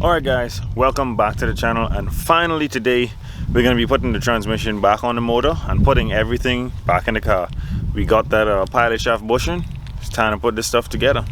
Alright guys, welcome back to the channel, and finally today we're going to be putting the transmission back on the motor and putting everything back in the car. We got that pilot shaft bushing. It's time to put this stuff together.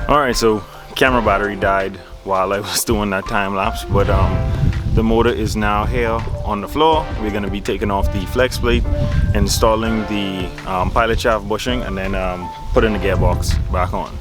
Alright, so camera battery died while I was doing that time lapse, but the motor is now here on the floor. We're going to be taking off the flex plate, installing the pilot shaft bushing, and then putting the gearbox back on.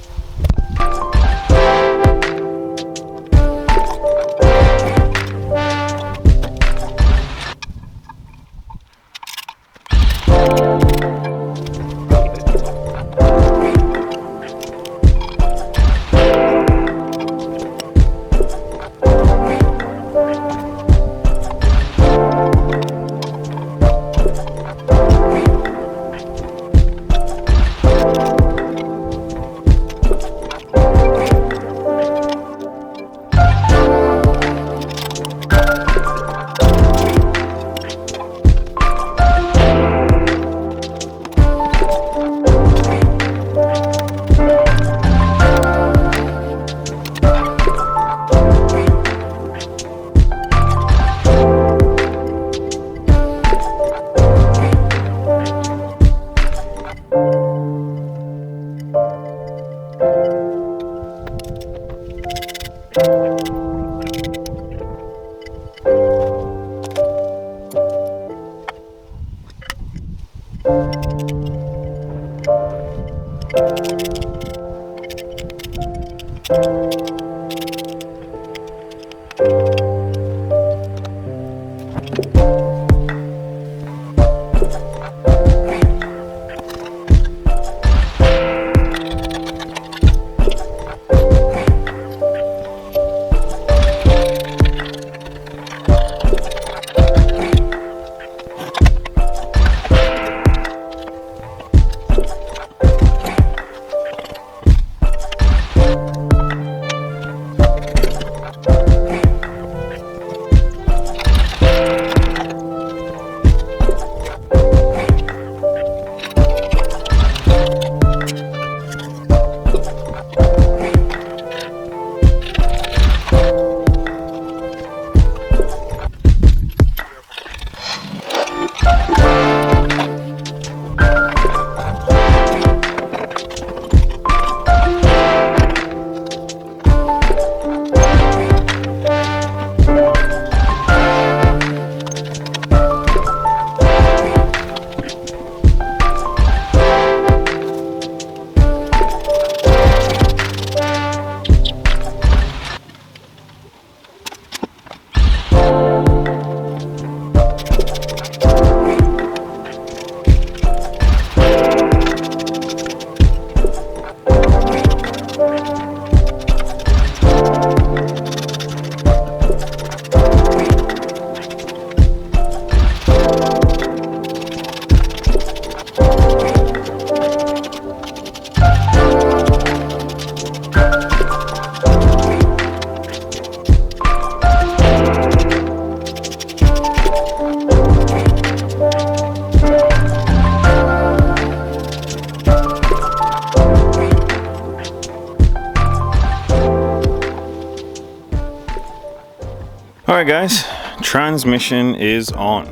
Alright guys, transmission is on.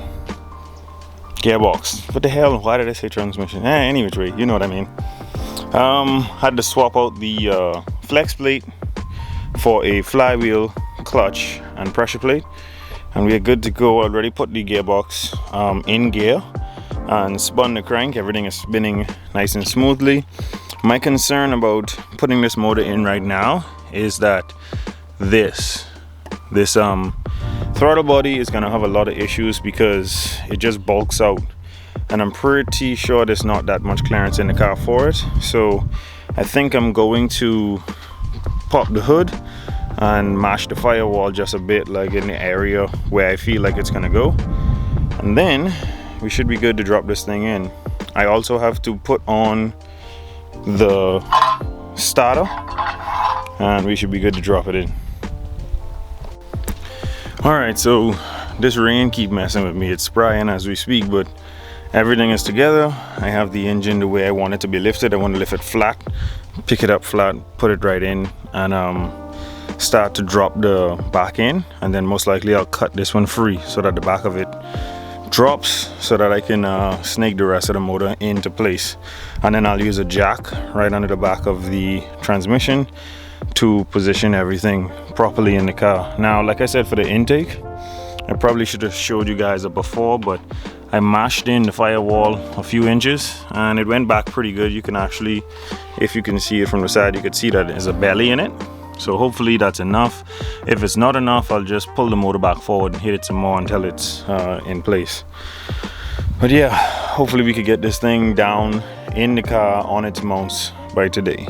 gearbox. What the hell? Why did I say transmission? Any which way, you know what I mean. Had to swap out the flex plate for a flywheel, clutch, and pressure plate, and we're good to go. Already put the gearbox in gear and spun the crank. Everything is spinning nice and smoothly. My concern about putting this motor in right now is that this throttle body is gonna have a lot of issues because it just bulks out, and I'm pretty sure there's not that much clearance in the car for it. So I think I'm going to pop the hood and mash the firewall just a bit, like in the area where I feel like it's gonna go, and then we should be good to drop this thing in. I also have to put on the starter and we should be good to drop it in. Alright, so this rain keep messing with me. It's spraying as we speak, but everything is together. I have the engine the way I want it to be lifted. I want to lift it flat, pick it up flat, put it right in, and start to drop the back in, and then most likely I'll cut this one free so that the back of it drops, so that I can snake the rest of the motor into place, and then I'll use a jack right under the back of the transmission to position everything properly in the car. Now, like I said, for the intake, I probably should have showed you guys it before, but I mashed in the firewall a few inches and it went back pretty good. You can actually, if you can see it from the side, you can see that there's a belly in it. So hopefully that's enough. If it's not enough, I'll just pull the motor back forward and hit it some more until it's in place. But yeah, hopefully we could get this thing down in the car on its mounts by today.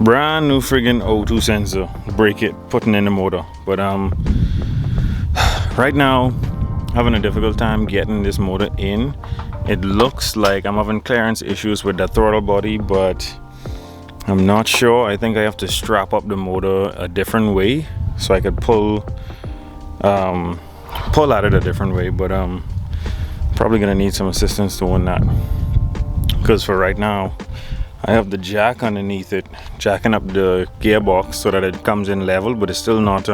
Brand new friggin' O2 sensor, break it, putting in the motor. But right now having a difficult time getting this motor in. It looks like I'm having clearance issues with the throttle body, but I'm not sure. I think I have to strap up the motor a different way so I could pull at it a different way, but probably gonna need some assistance doing that, because for right now I have the jack underneath it, jacking up the gearbox so that it comes in level, but it's still not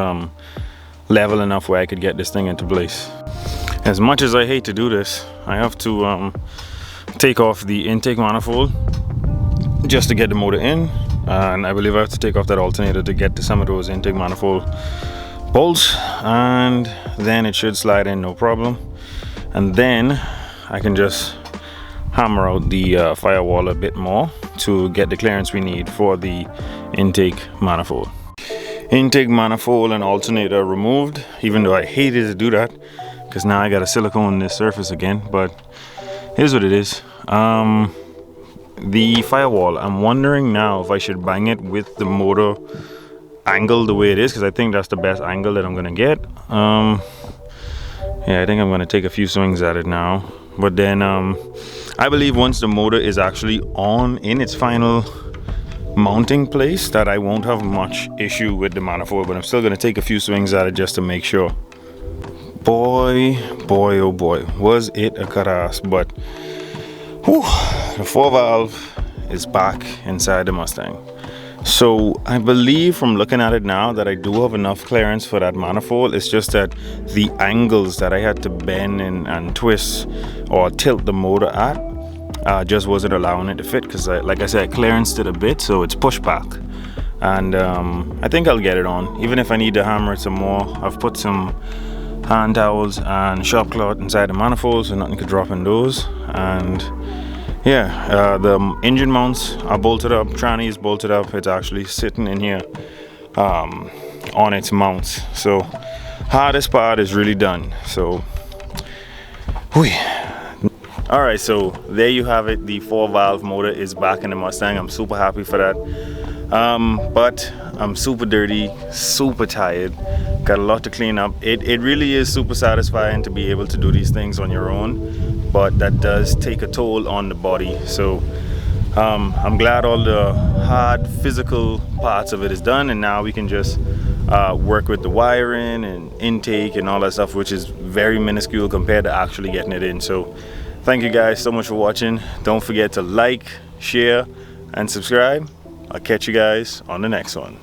level enough where I could get this thing into place. As much as I hate to do this, I have to take off the intake manifold just to get the motor in, and I believe I have to take off that alternator to get to some of those intake manifold bolts, and then it should slide in no problem, and then I can just hammer out the firewall a bit more to get the clearance we need for the intake manifold. Intake manifold and alternator removed, even though I hated to do that because now I got a silicone this surface again, but here's what it is. The firewall, I'm wondering now if I should bang it with the motor angle the way it is, because I think that's the best angle that I'm gonna get. Yeah, I think I'm gonna take a few swings at it now, but then I believe once the motor is actually on in its final mounting place that I won't have much issue with the manifold, but I'm still gonna take a few swings at it just to make sure. Boy, oh boy, was it a cut ass, but whew, the 4 valve is back inside the Mustang. So I believe from looking at it now that I do have enough clearance for that manifold. It's just that the angles that I had to bend and twist or tilt the motor at just wasn't allowing it to fit, because like I said, I clearanced it a bit, so it's pushed back. And I think I'll get it on, even if I need to hammer it some more. I've put some hand towels and shop cloth inside the manifold so nothing could drop in those. And yeah, the engine mounts are bolted up, tranny is bolted up. It's actually sitting in here on its mounts. So hardest part is really done. So whee. All right, so there you have it. The 4-valve motor is back in the Mustang. I'm super happy for that. But I'm super dirty, super tired, got a lot to clean up. It really is super satisfying to be able to do these things on your own, but that does take a toll on the body. So I'm glad all the hard physical parts of it is done, and now we can just work with the wiring and intake and all that stuff, which is very minuscule compared to actually getting it in. So thank you guys so much for watching. Don't forget to like, share, and subscribe. I'll catch you guys on the next one.